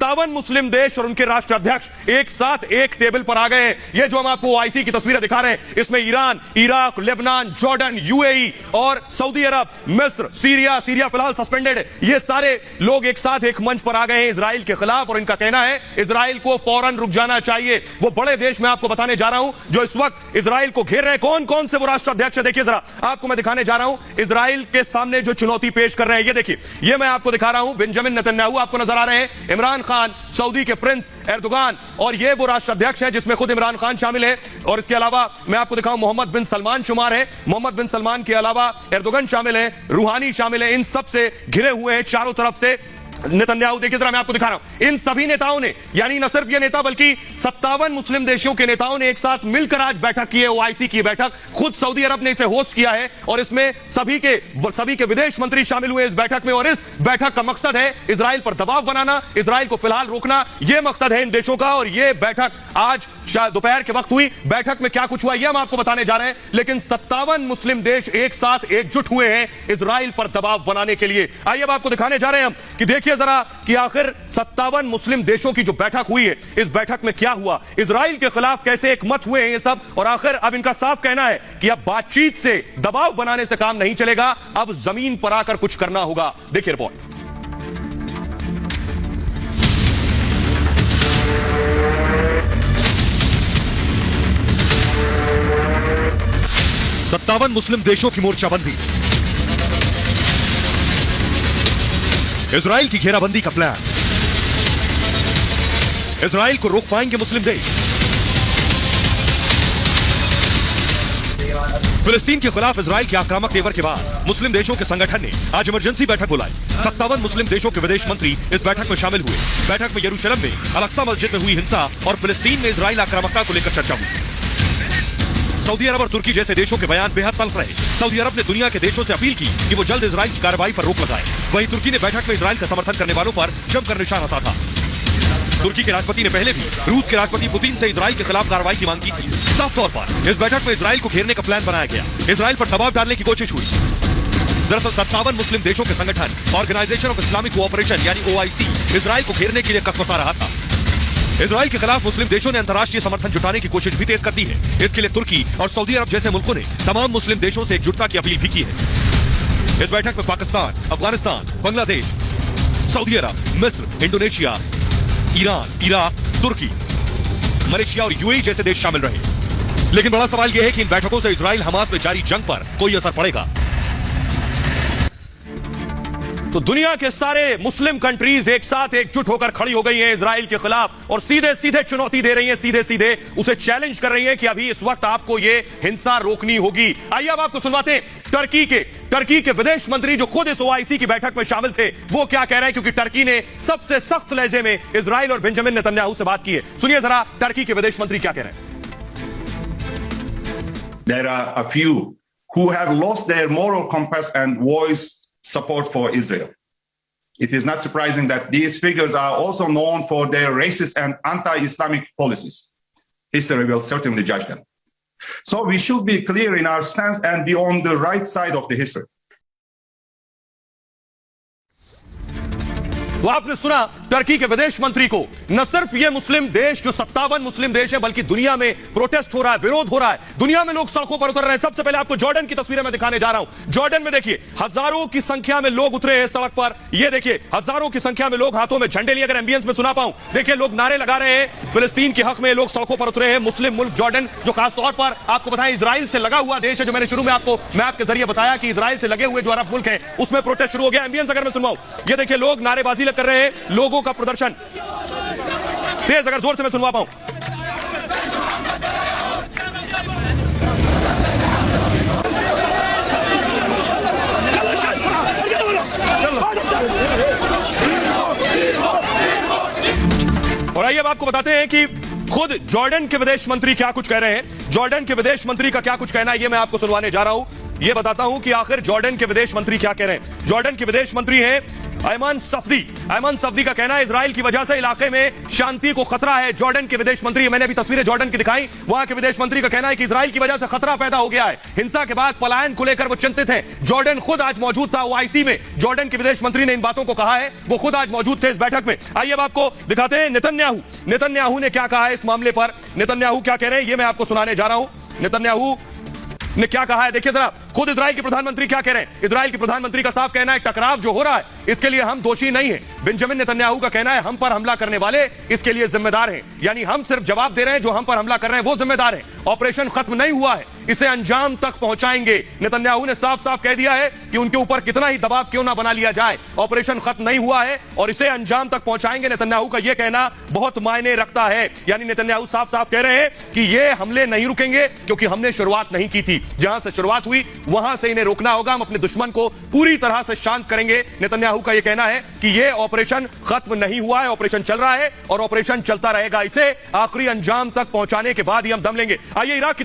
57 मुस्लिम देश और उनके राष्ट्र अध्यक्ष एक साथ एक टेबल पर आ गए। ये जो हम आपको ओआईसी की तस्वीरें दिखा रहे हैं, इसमें Iran, Iraq, Lebanon, Jordan, UAE और सऊदी अरब, मिस्र, सीरिया फिलहाल सस्पेंडेड है। ये सारे लोग एक साथ एक मंच पर आ गए हैं इजराइल के खिलाफ, और इनका कहना है इजराइल को फौरन रुक जाना चाहिए। वो बड़े देश मैं आपको बताने जा रहा हूं जो इस वक्त इजराइल को घेर रहे हैं। कौन कौन से वो राष्ट्र अध्यक्ष है, देखिए जरा आपको मैं दिखाने जा रहा हूं इजराइल के सामने जो चुनौती पेश कर रहे हैं। ये देखिए, ये मैं आपको दिखा रहा हूं बेंजामिन नेतन्याहू आपको नजर आ रहे हैं, इमरान खान, सऊदी के प्रिंस एर्दोगान, और ये वो राष्ट्र अध्यक्ष है जिसमें खुद इमरान खान शामिल है। और इसके अलावा मैं आपको दिखाऊं मोहम्मद बिन सलमान शुमार है। मोहम्मद बिन सलमान के अलावा एर्दोगन शामिल है, रूहानी शामिल है। इन सब से घिरे हुए हैं चारों तरफ से नेतन्याहू। देखिए जरा मैं आपको दिखा रहा हूं, इन सभी नेताओं ने, यानी न सिर्फ ये नेता बल्कि 57 मुस्लिम देशों के नेताओं ने एक साथ मिलकर आज बैठक की है, ओआईसी की बैठक। खुद सऊदी अरब ने इसे होस्ट किया है और इसमें सभी के विदेश मंत्री शामिल हुए इस बैठक में। और इस बैठक का मकसद है इजराइल पर दबाव बनाना, इजराइल को फिलहाल रोकना, यह मकसद है इन देशों का। और यह बैठक आज दोपहर के वक्त हुई। बैठक में क्या कुछ हुआ यह हम आपको बताने जा रहे हैं, लेकिन 57 मुस्लिम देश एक साथ एकजुट हुए हैं इजराइल पर दबाव बनाने के लिए। आइए अब आपको दिखाने जा रहे हैं हम कि देखिए जरा कि आखिर 57 मुस्लिम देशों की जो बैठक हुई है, इस बैठक में क्या हुआ, इजराइल के खिलाफ कैसे एक मत हुए हैं ये सब। और आखिर अब इनका साफ कहना है कि अब बातचीत से, दबाव बनाने से काम नहीं चलेगा, अब जमीन पर आकर कुछ करना होगा। देखिए रिपोर्ट। 57 मुस्लिम देशों की मोर्चाबंदी, इजराइल की घेराबंदी का प्लान। इजराइल को रोक पाएंगे मुस्लिम देश। फिलिस्तीन के खिलाफ इजराइल के आक्रामक तेवर के बाद मुस्लिम देशों के संगठन ने आज इमरजेंसी बैठक बुलाई। 57 मुस्लिम देशों के विदेश मंत्री इस बैठक में शामिल हुए। बैठक में यरूशलेम में अल-अक्सा मस्जिद में हुई हिंसा और फिलिस्तीन में इजराइल आक्रामकता को लेकर चर्चा हुई। सऊदी अरब और तुर्की जैसे देशों के बयान बेहद तल्ख रहे। सऊदी अरब ने दुनिया के देशों से अपील की कि वो जल्द इजराइल की कार्रवाई पर रोक लगाए। वहीं तुर्की ने बैठक में इजराइल का समर्थन करने वालों पर जमकर निशाना साधा। तुर्की के राष्ट्रपति ने पहले भी रूस के राष्ट्रपति पुतिन से इजराइल के खिलाफ कार्रवाई की मांग की थी। साफ तौर पर इस बैठक में इजराइल को घेरने का प्लान बनाया गया, इजराइल पर दबाव डालने की कोशिश हुई। दरअसल 57 मुस्लिम देशों के संगठन ऑर्गेनाइजेशन ऑफ इस्लामिक कोऑपरेशन यानी ओआईसी इजराइल को घेरने के लिए कसमसा रहा था। इजराइल के खिलाफ मुस्लिम देशों ने अंतर्राष्ट्रीय समर्थन जुटाने की कोशिश भी तेज कर दी है। इसके लिए तुर्की और सऊदी अरब जैसे मुल्कों ने तमाम मुस्लिम देशों से एकजुटता की अपील भी की है। इस बैठक में पाकिस्तान, अफगानिस्तान, बांग्लादेश, सऊदी अरब, मिस्र, इंडोनेशिया, ईरान, इराक, तुर्की, मलेशिया और यूएई जैसे देश शामिल रहे। लेकिन बड़ा सवाल यह है कि इन बैठकों से इजराइल हमास में जारी जंग पर कोई असर पड़ेगा। तो दुनिया के सारे मुस्लिम कंट्रीज एक साथ एकजुट होकर खड़ी हो गई हैं इजराइल के खिलाफ और सीधे सीधे चुनौती दे रही हैं, सीधे सीधे उसे चैलेंज कर रही हैं कि अभी इस वक्त आपको ये हिंसा रोकनी होगी। आइए अब आपको सुनवाते हैं टर्की के विदेश मंत्री जो खुद इस ओआईसी की बैठक में शामिल थे, वो क्या कह रहे हैं, क्योंकि टर्की ने सबसे सख्त लहजे में इजराइल और बेंजामिन नेतन्याहू से बात की है। सुनिए जरा टर्की के विदेश मंत्री क्या कह रहे हैं। There are a few who have lost their moral compass and voice support for Israel. It is not surprising that these figures are also known for their racist and anti-Islamic policies. History will certainly judge them. So we should be clear in our stance and be on the right side of the history. तो आपने सुना Turkey के विदेश मंत्री को। न सिर्फ ये मुस्लिम देश जो 57 मुस्लिम देश है, बल्कि दुनिया में प्रोटेस्ट हो रहा है, विरोध हो रहा है, दुनिया में लोग सड़कों पर उतर रहे हैं। सबसे पहले आपको जॉर्डन की तस्वीरें मैं दिखाने जा रहा हूं। जॉर्डन में देखिए हजारों की संख्या में लोग उतरे हैं सड़क पर। ये देखिए हजारों की संख्या में लोग हाथों में झंडे लिए, अगर एम्बियंस में सुना पाऊं, देखिए लोग नारे लगा रहे हैं फिलिस्तीन के हक में, लोग सड़कों पर उतरे हैं। मुस्लिम मुल्क जॉर्डन जो खासतौर पर आपको बताएं इजराइल से लगा हुआ देश है, जो मैंने शुरू में आपको मैप के जरिए बताया कि इजराइल से लगे हुए जो अरब मुल्क है उसमें प्रोटेस्ट शुरू हो गया। एम्बियंस अगर मैं सुनवाऊं, ये देखिए लोग नारेबाजी कर रहे हैं, लोगों का प्रदर्शन तेज, अगर जोर से मैं सुनवा पाऊं। और आइए अब आपको बताते हैं कि खुद जॉर्डन के विदेश मंत्री क्या कुछ कह रहे हैं। जॉर्डन के विदेश मंत्री का क्या कुछ कहना है, ये मैं आपको सुनवाने जा रहा हूं। यह बताता हूं कि आखिर जॉर्डन के विदेश मंत्री क्या कह रहे हैं। जॉर्डन के विदेश मंत्री हैं अयमन सफदी। अयमन सफदी का कहना है इजराइल की वजह से इलाके में शांति को खतरा है। जॉर्डन के विदेश मंत्री, मैंने अभी तस्वीरें जॉर्डन की दिखाई, वहां के विदेश मंत्री का कहना है कि इजराइल की वजह से खतरा पैदा हो गया है। हिंसा के बाद पलायन को लेकर वो चिंतित हैं। जॉर्डन खुद आज मौजूद था ओआईसी में। जॉर्डन के विदेश मंत्री ने इन बातों को कहा है, वो खुद आज मौजूद थे इस बैठक में। आइए अब आपको दिखाते हैं नेतन्याहू ने क्या कहा है इस मामले पर। नेतन्याहू क्या कह रहे हैं ये मैं आपको सुनाने जा रहा हूं। नेतन्याहू ने क्या कहा है देखिए जरा, खुद इजराइल के प्रधानमंत्री क्या कह रहे हैं। इजराइल के प्रधानमंत्री का साफ कहना है टकराव जो हो रहा है इसके लिए हम दोषी नहीं हैं। बेंजामिन नेतन्याहू का कहना है हम पर हमला करने वाले इसके लिए जिम्मेदार हैं, यानी हम सिर्फ जवाब दे रहे हैं, जो हम पर हमला कर रहे हैं वो जिम्मेदार हैं। ऑपरेशन खत्म नहीं हुआ है, इसे अंजाम तक पहुंचाएंगे। नेतन्याहू ने साफ साफ कह दिया है कि उनके ऊपर कितना ही दबाव क्यों ना बना लिया जाए, ऑपरेशन खत्म नहीं हुआ है और इसे अंजाम तक पहुंचाएंगे। नेतन्याहू का यह कहना बहुत मायने रखता है, यानी नेतन्याहू साफ साफ कह रहे हैं कि ये हमले नहीं रुकेंगे क्योंकि हमने शुरुआत नहीं की थी। जहां से शुरुआत हुई वहां से इन्हें रोकना होगा, हम अपने दुश्मन को पूरी तरह से शांत करेंगे। नेतन्याहू का यह कहना है कि यह ऑपरेशन खत्म नहीं हुआ है, ऑपरेशन चल रहा है और ऑपरेशन चलता रहेगा। इसे आखिरी अंजाम तक पहुंचाने के बाद ही हम दम लेंगे। आइए इराक